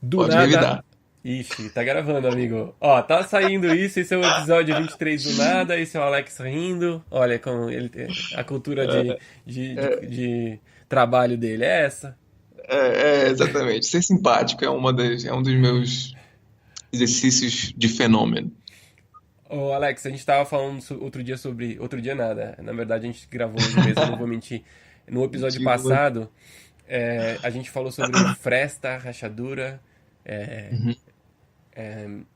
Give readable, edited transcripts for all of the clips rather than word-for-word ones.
Do Pode nada. revidar. Ixi, tá gravando, amigo. Ó, tá saindo isso, esse é o episódio 23 do nada, esse é o Alex rindo. Olha como ele tem a cultura de trabalho dele é essa. Exatamente. Ser simpático é um dos meus exercícios de fenômeno. Ô, Alex, a gente tava falando outro dia sobre. Outro dia nada. Na verdade, a gente gravou hoje mesmo, não vou mentir. No episódio Digo, passado, a gente falou sobre fresta, rachadura, é, uhum.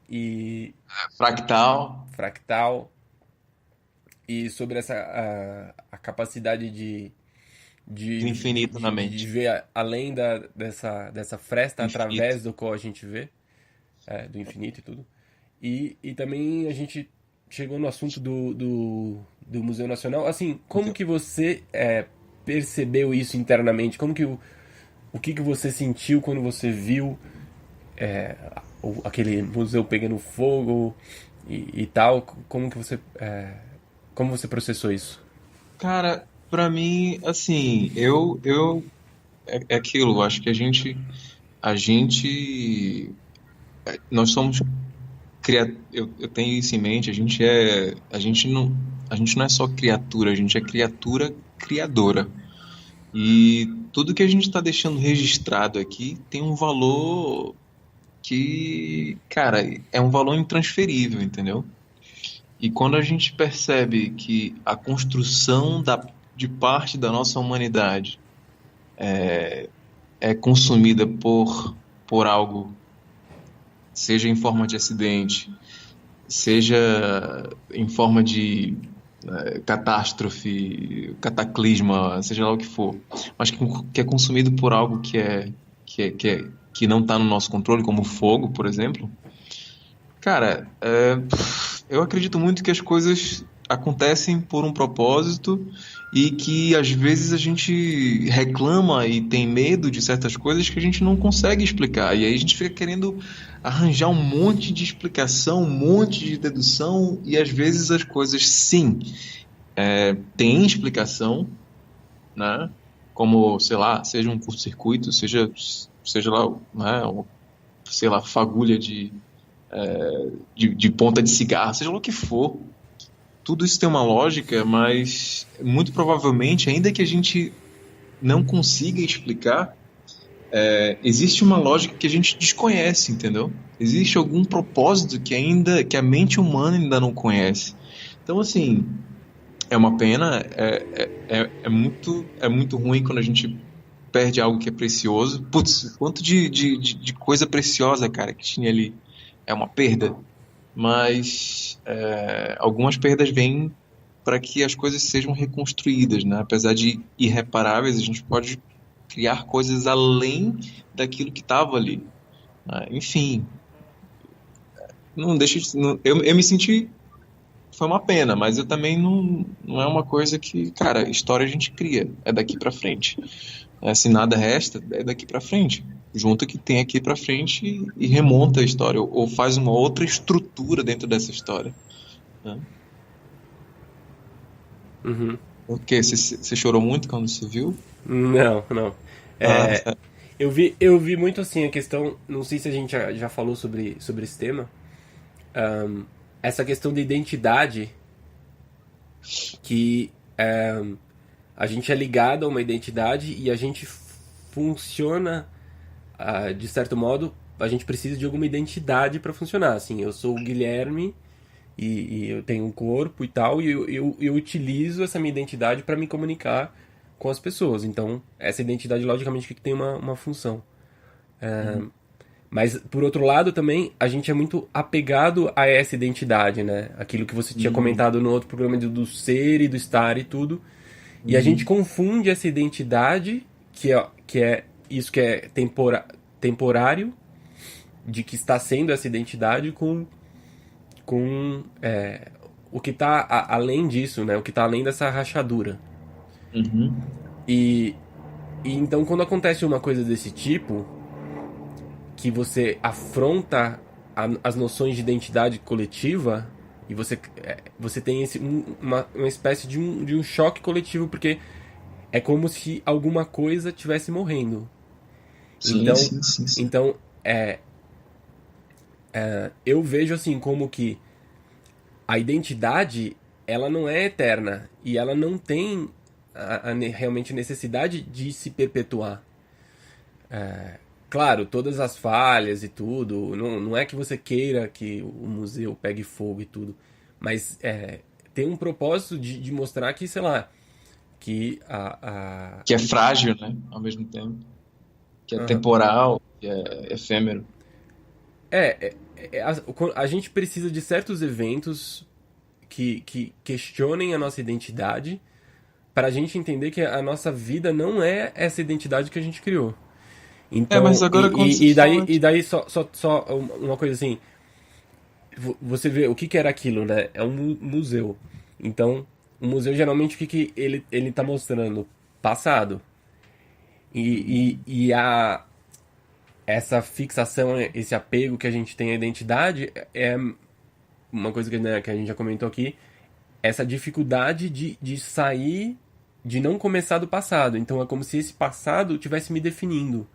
e Fractal, fractal, e sobre a capacidade do infinito na de mente. ver além dessa fresta Do infinito. através do qual a gente vê, do infinito e tudo. E também a gente chegou no assunto do Museu Nacional. Assim, como Então, que você percebeu isso internamente? O que você sentiu quando você viu aquele museu pegando fogo e tal? Como você processou isso? cara, pra mim, assim, é aquilo. Eu acho que nós somos eu tenho isso em mente. A gente não é só criatura, a gente é criatura criadora. E tudo que a gente está deixando registrado aqui tem um valor que, cara, é um valor intransferível, entendeu? E quando a gente percebe que a construção de parte da nossa humanidade é consumida por algo, seja em forma de acidente, seja em forma de catástrofe, cataclisma, seja lá o que for, mas que é consumido por algo que não está no nosso controle, como o fogo, por exemplo. Cara, eu acredito muito que as coisas acontecem por um propósito e que às vezes a gente reclama e tem medo de certas coisas que a gente não consegue explicar. E aí a gente fica querendo arranjar um monte de explicação, um monte de dedução, e às vezes as coisas sim têm explicação, né? Como, sei lá, seja um curto-circuito, seja lá, né, sei lá, fagulha de ponta de cigarro, seja lá o que for. Tudo isso tem uma lógica, mas muito provavelmente, ainda que a gente não consiga explicar, existe uma lógica que a gente desconhece, entendeu? Existe algum propósito que a mente humana ainda não conhece. Então, assim, é uma pena, é muito ruim quando a gente perde algo que é precioso. Putz, quanto de coisa preciosa, cara, que tinha ali. É uma perda. Mas algumas perdas vêm para que as coisas sejam reconstruídas, né? Apesar de irreparáveis, a gente pode criar coisas além daquilo que estava ali, né? Enfim, não deixa eu me senti, foi uma pena, mas eu também não é uma coisa que, cara, história a gente cria, é daqui para frente. Se nada resta, é daqui para frente. Junta o que tem aqui para frente e remonta a história, ou faz uma outra estrutura dentro dessa história, né? Uhum. O quê? Você chorou muito quando você viu? Não, não. Ah, É, eu vi muito assim a questão. Não sei se a gente já falou sobre esse tema. Essa questão da identidade que a gente é ligado a uma identidade e a gente funciona de certo modo. A gente precisa de alguma identidade para funcionar. Assim, eu sou o Guilherme e eu tenho um corpo e tal, e eu utilizo essa minha identidade para me comunicar com as pessoas. Então, essa identidade, logicamente, que tem uma função. uhum, Mas, por outro lado, também, a gente é muito apegado a essa identidade, né? Aquilo que você tinha uhum, comentado no outro programa do ser e do estar e tudo. E a gente uhum, confunde essa identidade, que é isso que é temporário, de que está sendo essa identidade, com o que está além disso, né? O que está além dessa rachadura. uhum. E, e então, quando acontece uma coisa desse tipo, que você afronta as noções de identidade coletiva e você tem uma espécie de um choque coletivo, porque é como se alguma coisa tivesse morrendo. Sim, Então, sim, sim, sim. então eu vejo assim como que a identidade, ela não é eterna e ela não tem realmente necessidade de se perpetuar. Claro, todas as falhas e tudo, não é que você queira que o museu pegue fogo e tudo, mas tem um propósito de mostrar que, sei lá, que Que é frágil, né? Ao mesmo tempo. Que é Aham. temporal, que é efêmero. A gente precisa de certos eventos que questionem a nossa identidade para a gente entender que a nossa vida não é essa identidade que a gente criou. Mas Então, agora quando você fala. e daí só uma coisa assim, você vê o que era aquilo, né? É um museu. Então, o museu geralmente o que ele tá mostrando? Passado. E essa fixação, esse apego que a gente tem à identidade é uma coisa que, né, que a gente já comentou aqui, essa dificuldade de sair, de não começar do passado. Então é como se esse passado tivesse me definindo.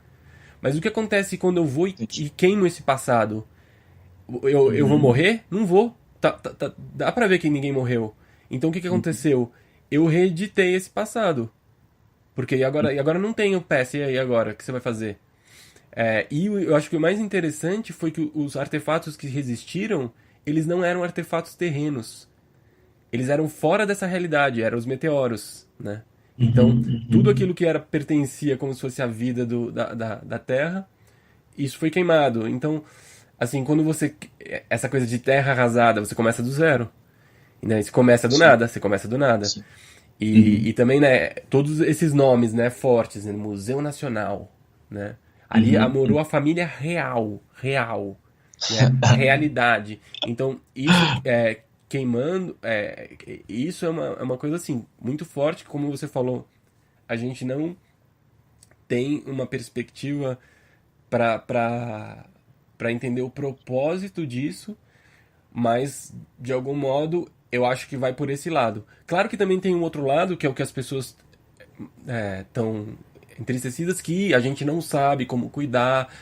Mas o que acontece quando eu vou e queimo esse passado? Eu vou Uhum. morrer? Não vou. Dá pra ver que ninguém morreu. Então o que aconteceu? Eu reeditei esse passado. Porque e agora não tem o PS, e aí agora? O que você vai fazer? E eu acho que o mais interessante foi que os artefatos que resistiram, eles não eram artefatos terrenos. Eles eram fora dessa realidade, eram os meteoros, né? Então, Uhum, tudo uhum. aquilo que era pertencia como se fosse a vida da Terra, isso foi queimado. Então, assim, quando você... Essa coisa de terra arrasada, você começa do zero. Né? Você começa do Sim, nada, você começa do nada. sim. E Uhum, também, né, todos esses nomes, né, fortes, né, Museu Nacional, né? Ali morou uhum. a família real, né? A realidade. Então, isso queimando, isso é uma coisa assim, muito forte, como você falou, a gente não tem uma perspectiva para entender o propósito disso, mas de algum modo eu acho que vai por esse lado. Claro que também tem um outro lado, que é o que as pessoas estão entristecidas, que a gente não sabe como cuidar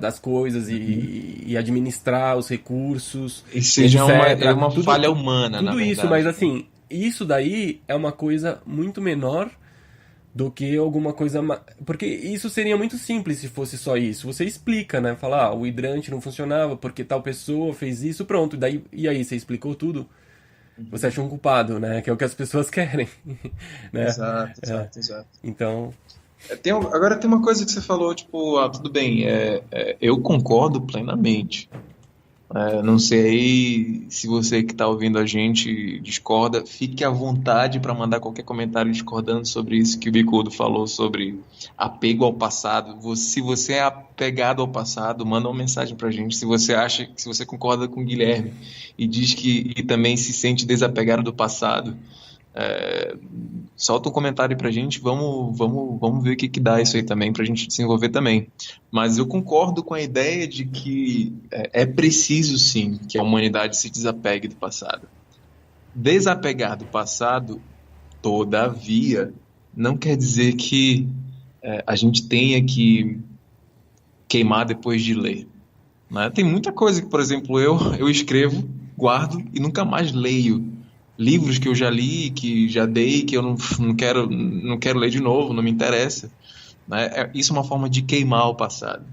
das coisas e administrar os recursos Isso e já é etc. uma falha humana, na Tudo isso, mas verdade, né? assim, isso daí é uma coisa muito menor do que alguma coisa. Porque isso seria muito simples se fosse só isso. Você explica, né? Fala, o hidrante não funcionava porque tal pessoa fez isso, pronto. E aí, você explicou tudo? Você Uhum. achou um culpado, né? Que é o que as pessoas querem, né? Exato, É, exato, exato. então, Agora tem uma coisa que você falou, tipo, tudo bem, eu concordo plenamente. Não sei se você que está ouvindo a gente discorda, fique à vontade para mandar qualquer comentário discordando sobre isso que o Bicudo falou sobre apego ao passado. Se você é apegado ao passado, manda uma mensagem para a gente. Se você acha, se você concorda com o Guilherme e diz que e também se sente desapegado do passado, é, solta um comentário pra gente, vamos ver o que que dá isso aí também, pra gente desenvolver também. Mas eu concordo com a ideia de que é preciso sim que a humanidade se desapegue do passado. Desapegar do passado, todavia, não quer dizer que a gente tenha que queimar depois de ler, né? Tem muita coisa que, por exemplo, eu escrevo, guardo e nunca mais leio. Livros que eu já li, que já dei, que eu não quero ler de novo, não me interessa. Né? Isso é uma forma de queimar o passado.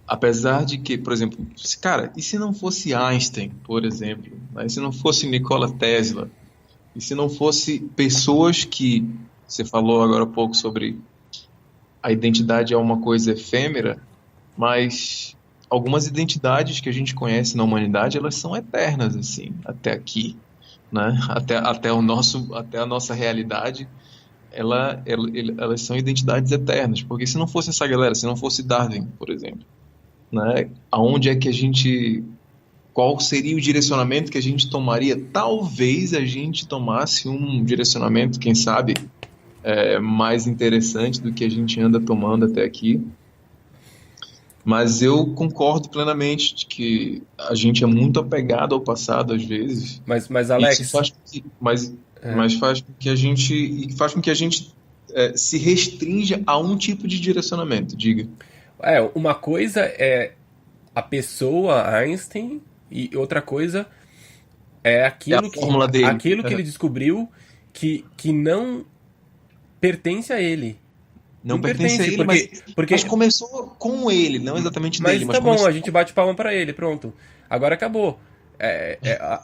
Apesar de que, por exemplo, cara, e se não fosse Einstein, por exemplo, né? E se não fosse Nikola Tesla, e se não fosse pessoas que, você falou agora há pouco sobre a identidade é uma coisa efêmera, mas algumas identidades que a gente conhece na humanidade, elas são eternas, assim, até aqui, né? Até a nossa realidade, elas são identidades eternas, porque se não fosse essa galera, se não fosse Darwin, por exemplo, né? Aonde é que a gente, qual seria o direcionamento que a gente tomaria? Talvez a gente tomasse um direcionamento, quem sabe, mais interessante do que a gente anda tomando até aqui. Mas eu concordo plenamente de que a gente é muito apegado ao passado às vezes. mas E isso Alex, faz com que, mas faz com que a gente se restrinja a um tipo de direcionamento, diga. uma coisa é a pessoa Einstein e outra coisa é É a fórmula dele. aquilo que ele descobriu que não pertence a ele. Não Não pertence a pertence, ele, mas, porque, mas começou com ele, não exatamente dele, mas mas tá bom, começou. a gente bate palma pra ele, pronto. Agora acabou. É, é, a-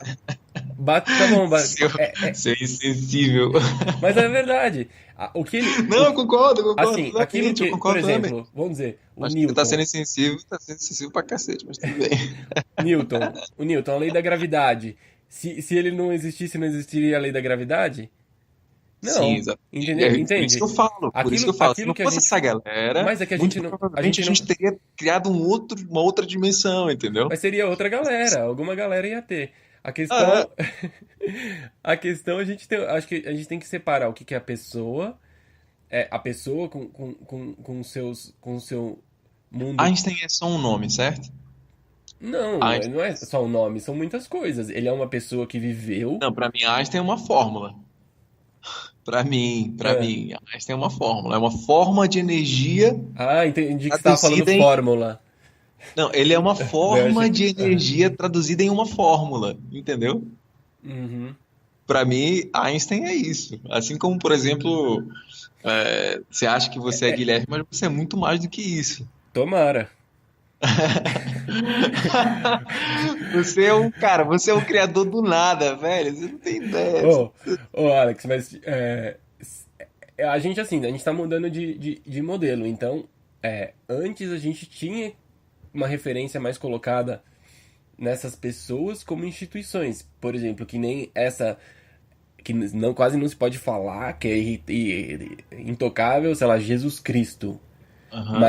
tá bom, Seu, seu insensível. mas é verdade. O que ele, Não, eu concordo assim, aquilo plenamente, eu que, por concordo plenamente. exemplo, vamos dizer, o Acho que você Newton, tá sendo insensível pra cacete, mas tudo bem. O Newton, a lei da gravidade. Se ele não existisse, não existiria a lei da gravidade? Sim, Não, exato. entendeu? Por isso que Entende? eu falo, por isso que eu falo. Se Aquilo não que a fosse gente, essa galera, mas é que muito a provavelmente gente a não, gente teria criado uma outra dimensão, entendeu? mas seria outra galera, alguma galera ia ter. A Ah, questão, a questão acho que a gente tem que separar o que que é a pessoa com o seu mundo. Einstein é só um nome, certo? Não, Einstein. não é só o nome, são muitas coisas. Ele é uma pessoa que viveu. Não, para mim Einstein é uma fórmula. Para É. mim, Einstein é uma fórmula. É uma forma de energia Ah, entendi que você estava falando traduzida em. fórmula. Não, ele é uma Eu achei. forma de energia traduzida em uma fórmula, entendeu? Uhum. Para mim, Einstein é isso. Assim como, por exemplo, você acha que você é Guilherme, mas você é muito mais do que isso. Tomara. Você é um cara, você é um criador do nada, velho. Você não tem ideia. Ô, Alex, mas a gente assim, a gente tá mudando de modelo. Então, antes a gente tinha uma referência mais colocada nessas pessoas como instituições. Por exemplo, que nem essa que não, quase não se pode falar, que é intocável, sei lá, Jesus Cristo. Aham,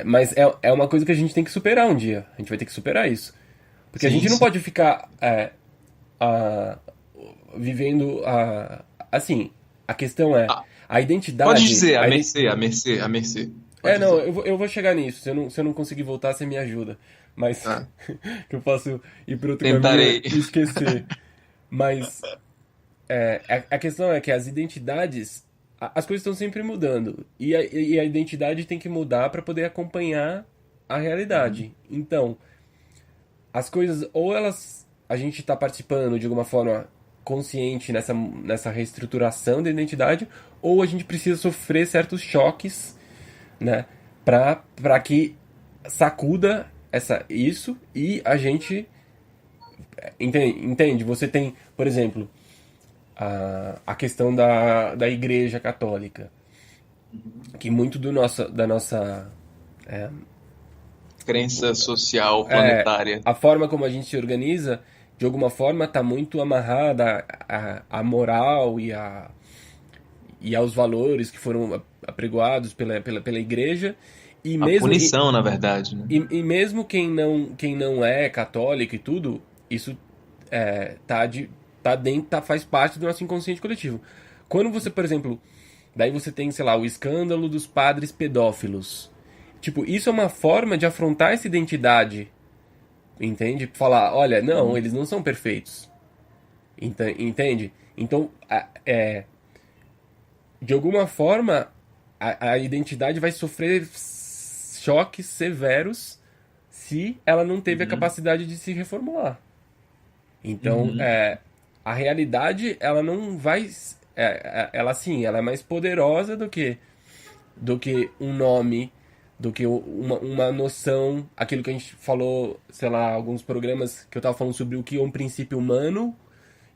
Mas é uma coisa que a gente tem que superar um dia. A gente vai ter que superar isso. Porque a sim, gente não sim. pode ficar a- vivendo assim. A questão é Ah, a pode identidade. dizer, a mercê. Pode Não, dizer. eu vou chegar nisso. Se eu não conseguir voltar, você me ajuda. Mas Tá. que eu posso ir para outro caminho Tentarei. e esquecer. Mas a questão é que as identidades, as coisas estão sempre mudando. E a identidade tem que mudar para poder acompanhar a realidade. Então, as coisas, ou a gente está participando de alguma forma consciente nessa reestruturação da identidade, ou a gente precisa sofrer certos choques, né, para que sacuda isso e a gente entende? Você tem, por exemplo, a questão da Igreja Católica, que muito da nossa Crença social é, planetária. a forma como a gente se organiza, de alguma forma, está muito amarrada à moral e aos valores que foram apregoados pela igreja. E A mesmo, punição, na verdade, né? e mesmo quem não é católico e tudo, isso tá dentro, faz parte do nosso inconsciente coletivo. Quando você, por exemplo, daí você tem, sei lá, o escândalo dos padres pedófilos. Tipo, isso é uma forma de afrontar essa identidade, entende? Falar, olha, não, eles não são perfeitos. Entende? Então, de alguma forma, a identidade vai sofrer choques severos se ela não teve a Uhum, capacidade de se reformular. Então, uhum, a realidade, ela não vai. Ela sim, ela é mais poderosa do que um nome, do que uma noção, aquilo que a gente falou, sei lá, alguns programas que eu tava falando sobre o que é um princípio humano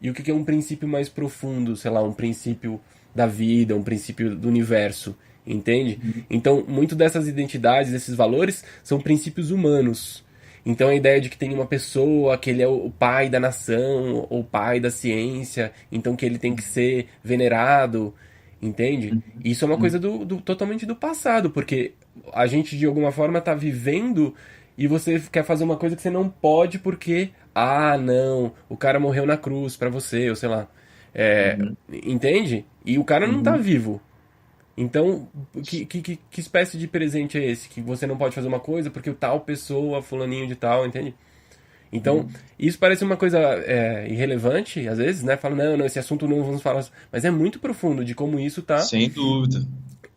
e o que é um princípio mais profundo, sei lá, um princípio da vida, um princípio do universo, entende? Então, muito dessas identidades, desses valores, são princípios humanos. Então, a ideia de que tem uma pessoa, que ele é o pai da nação, ou o pai da ciência, então que ele tem que ser venerado, entende? Isso é uma coisa totalmente do passado, porque a gente, de alguma forma, tá vivendo e você quer fazer uma coisa que você não pode porque, não, o cara morreu na cruz pra você, ou sei lá. uhum, Entende? E o cara não tá uhum. vivo. Então, que espécie de presente é esse? Que você não pode fazer uma coisa porque o tal pessoa, fulaninho de tal, entende? Então, isso parece uma coisa irrelevante, às vezes, né? Fala, não, não, esse assunto não vamos falar. Mas é muito profundo de como isso tá. Sem dúvida.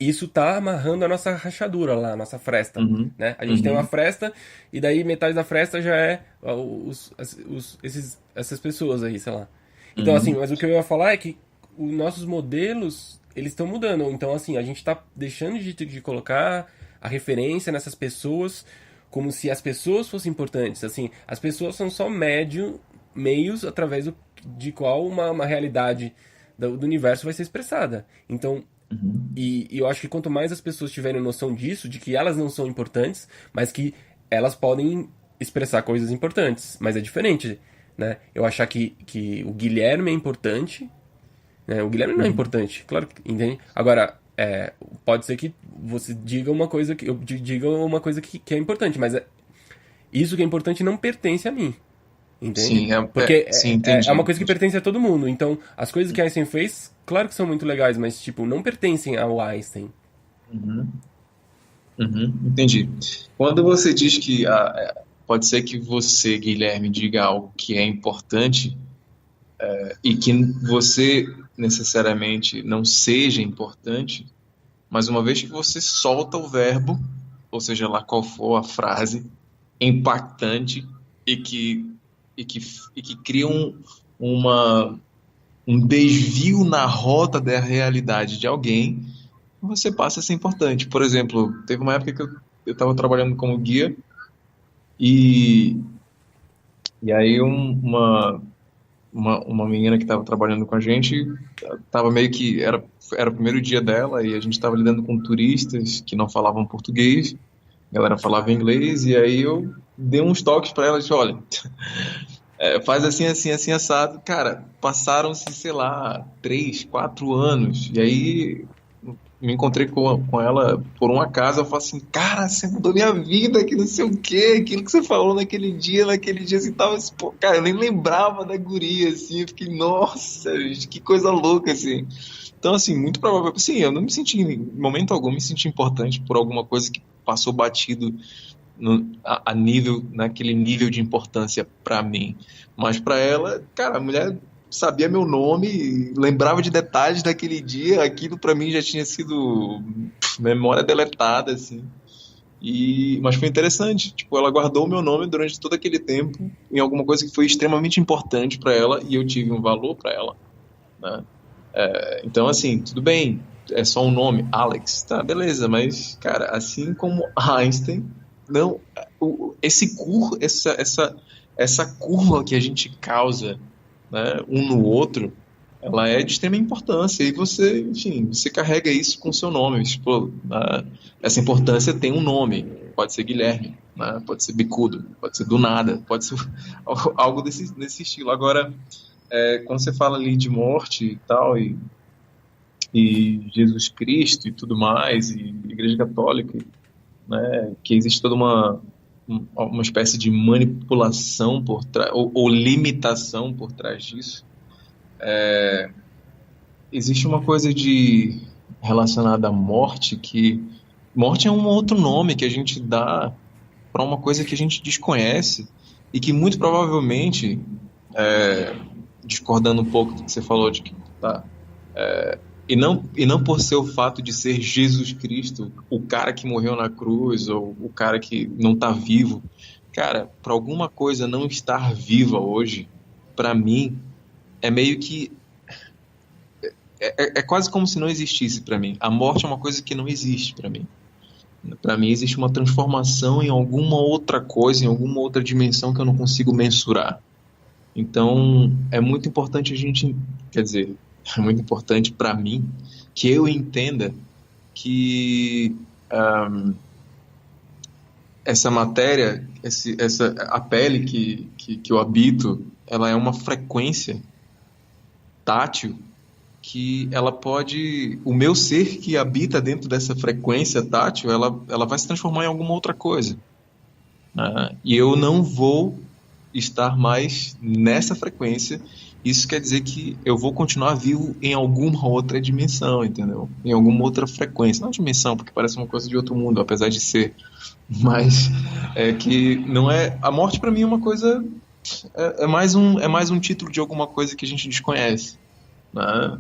isso tá amarrando a nossa rachadura lá, a nossa fresta, Uhum. né? A gente tem uma Uhum. fresta e daí metade da fresta já é essas pessoas aí, sei lá. Então, assim, Uhum. mas o que eu ia falar é que os nossos modelos, eles estão mudando. Então, assim, a gente tá deixando de colocar a referência nessas pessoas como se as pessoas fossem importantes. Assim, as pessoas são só meios através de qual uma realidade do universo vai ser expressada. Então, Uhum. e eu acho que quanto mais as pessoas tiverem noção disso, de que elas não são importantes, mas que elas podem expressar coisas importantes, mas é diferente, né? Eu achar que o Guilherme é importante, né? O Guilherme não é Uhum. importante, claro que entende. Agora, pode ser que você diga uma coisa que eu diga uma coisa que é importante, mas isso que é importante não pertence a mim. Entende? Sim, Porque sim, é entendi, uma coisa que entendi. pertence a todo mundo. Então, as coisas que Einstein fez, claro que são muito legais, mas, tipo, não pertencem ao Einstein. Uhum. Uhum. Entendi. Quando você diz que pode ser que você, Guilherme, diga algo que é importante e que você necessariamente não seja importante, mas uma vez que você solta o verbo, ou seja lá qual for a frase, impactante e que, e que, e que cria uma, um desvio na rota da realidade de alguém, você passa a ser importante. Por exemplo, teve uma época que eu estava trabalhando como guia e, e aí uma menina que estava trabalhando com a gente estava meio que era o primeiro dia dela e a gente estava lidando com turistas que não falavam português, a galera falava inglês e aí eu dei uns toques para ela e disse, olha, faz assim, assim, assim, assado. Cara, passaram-se, sei lá, 3, 4 anos. E aí me encontrei com ela por um acaso. Eu falo assim, cara, você mudou minha vida, que não sei o quê, aquilo que você falou naquele dia assim, tava, assim, pô, cara, eu nem lembrava da guria, assim. Eu fiquei, nossa, gente, que coisa louca, assim. Então, assim, muito provável. Sim, eu não me senti, em momento algum, me senti importante por alguma coisa que passou batido a nível, naquele nível de importância para mim. Mas para ela, cara, a mulher sabia meu nome, lembrava de detalhes daquele dia, aquilo para mim já tinha sido memória deletada, assim. Mas foi interessante, tipo, ela guardou o meu nome durante todo aquele tempo em alguma coisa que foi extremamente importante para ela e eu tive um valor para ela, né? Então, assim, tudo bem, é só um nome, Alex, tá, beleza, mas, cara, assim como Einstein, não, essa curva que a gente causa, né, um no outro, ela é de extrema importância, e você, enfim, você carrega isso com o seu nome, tipo, essa importância tem um nome, pode ser Guilherme, né, pode ser Bicudo, pode ser do nada, pode ser algo desse estilo. Agora, quando você fala ali de morte e tal, e Jesus Cristo e tudo mais, e Igreja Católica, né, que existe toda uma espécie de manipulação por trás, ou limitação por trás disso, existe uma coisa de relacionada à morte, que morte é um outro nome que a gente dá para uma coisa que a gente desconhece e que muito provavelmente, discordando um pouco do que você falou de que tá, e não por ser o fato de ser Jesus Cristo, o cara que morreu na cruz, ou o cara que não está vivo. Cara, para alguma coisa não estar viva hoje, para mim, é meio que. É quase como se não existisse para mim. A morte é uma coisa que não existe para mim. Para mim, existe uma transformação em alguma outra coisa, em alguma outra dimensão que eu não consigo mensurar. Então, é muito importante a gente. Quer dizer, é muito importante para mim que eu entenda que essa matéria, a pele que eu habito, ela é uma frequência tátil que ela pode, o meu ser que habita dentro dessa frequência tátil, ela vai se transformar em alguma outra coisa, né? E eu não vou estar mais nessa frequência. Isso quer dizer que eu vou continuar vivo em alguma outra dimensão, entendeu? Em alguma outra frequência. Não dimensão, porque parece uma coisa de outro mundo, apesar de ser. Mas é que não é. A morte para mim é uma coisa. É mais um título de alguma coisa que a gente desconhece, né?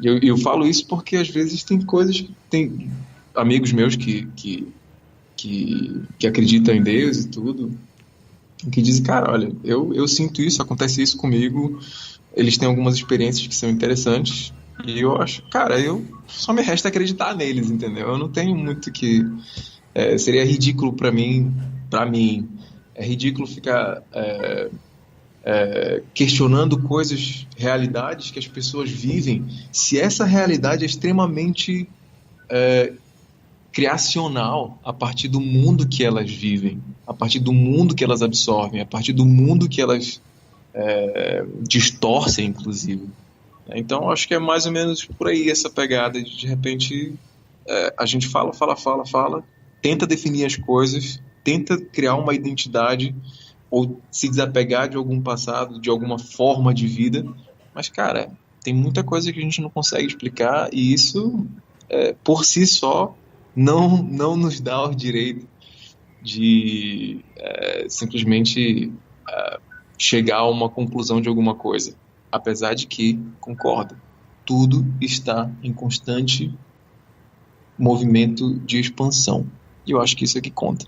Eu falo isso porque às vezes tem coisas, tem amigos meus que acreditam em Deus e tudo, que dizem, cara, olha, eu sinto isso, acontece isso comigo, eles têm algumas experiências que são interessantes, e eu acho, cara, eu só me resta acreditar neles, entendeu? Eu não tenho muito que. Seria ridículo para mim, é ridículo ficar questionando coisas, realidades que as pessoas vivem, se essa realidade é extremamente criacional a partir do mundo que elas vivem, a partir do mundo que elas absorvem, a partir do mundo que elas distorcem, inclusive. Então, eu acho que é mais ou menos por aí essa pegada de repente, a gente fala, tenta definir as coisas, tenta criar uma identidade ou se desapegar de algum passado, de alguma forma de vida, mas, cara, tem muita coisa que a gente não consegue explicar e isso, por si só, não nos dá o direito de simplesmente chegar a uma conclusão de alguma coisa. Apesar de que, concordo, tudo está em constante movimento de expansão. E eu acho que isso é que conta.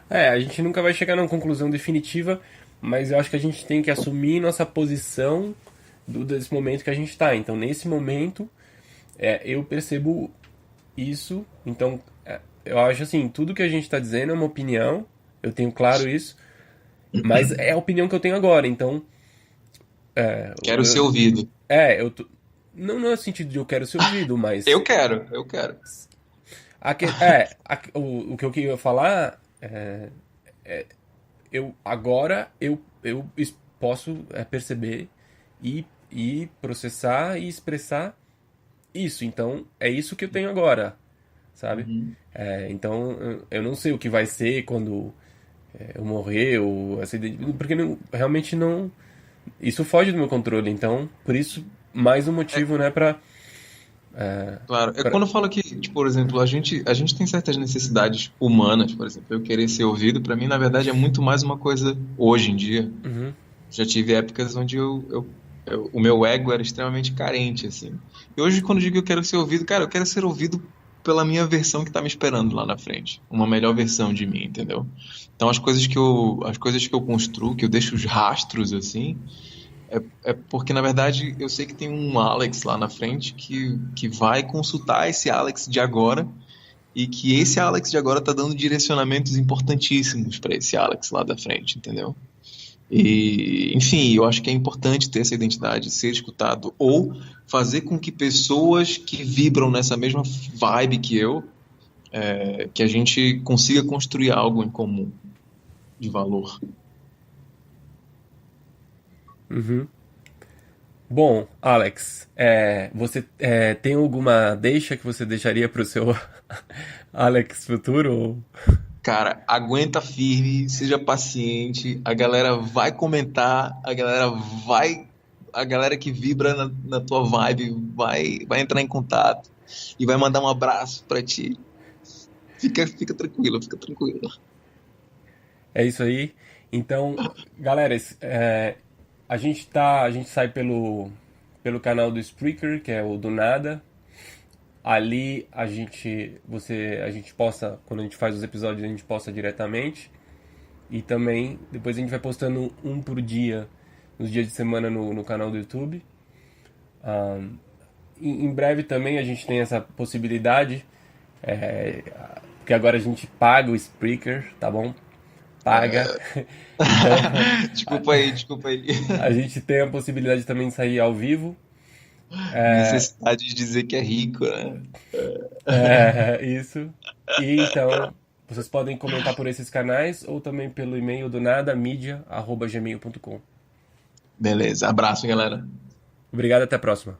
A gente nunca vai chegar numa conclusão definitiva, mas eu acho que a gente tem que assumir nossa posição desse momento que a gente está. Então, nesse momento, eu percebo isso. Então, eu acho assim, tudo que a gente está dizendo é uma opinião, eu tenho claro isso, mas é a opinião que eu tenho agora. Então, Quero ser ouvido. eu tô, não é no sentido de eu quero ser ouvido, mas Eu quero. o que eu queria falar eu posso perceber e processar e expressar isso. Então, é isso que eu tenho agora, sabe? Uhum. Então, eu não sei o que vai ser quando eu morrer, ou porque realmente não. Isso foge do meu controle. Então, por isso, mais um motivo, né, Claro, pra. quando eu falo que, tipo, por exemplo, a gente tem certas necessidades humanas, por exemplo, eu querer ser ouvido, pra mim, na verdade, é muito mais uma coisa hoje em dia. Uhum, Já tive épocas onde o meu ego era extremamente carente, assim. E hoje, quando eu digo que eu quero ser ouvido, cara, eu quero ser ouvido pela minha versão que tá me esperando lá na frente. Uma melhor versão de mim, entendeu? Então, as coisas que eu construo, que eu deixo os rastros, assim, é porque, na verdade, eu sei que tem um Alex lá na frente que vai consultar esse Alex de agora e que esse Alex de agora tá dando direcionamentos importantíssimos para esse Alex lá da frente, entendeu? E, enfim, eu acho que é importante ter essa identidade, ser escutado ou fazer com que pessoas que vibram nessa mesma vibe que eu, que a gente consiga construir algo em comum de valor. uhum. Bom, Alex, você tem alguma deixa que você deixaria pro seu Alex futuro? Cara, aguenta firme, seja paciente, a galera vai comentar, a galera que vibra na tua vibe vai entrar em contato e vai mandar um abraço pra ti. Fica tranquilo, fica tranquilo. É isso aí. Então, galera, a gente sai pelo canal do Spreaker, que é o do Nada. Ali a gente posta, quando a gente faz os episódios, a gente posta diretamente. E também, depois a gente vai postando um por dia, nos dias de semana no canal do YouTube. Em breve também a gente tem essa possibilidade, é, porque agora a gente paga o Spreaker, tá bom? Paga. Então, Desculpa aí, desculpa aí. a gente tem a possibilidade também de sair ao vivo. Necessidade de dizer que é rico, né? Isso. E então, vocês podem comentar por esses canais ou também pelo e-mail do nadamedia@gmail.com. Beleza, abraço, galera. Obrigado, até a próxima.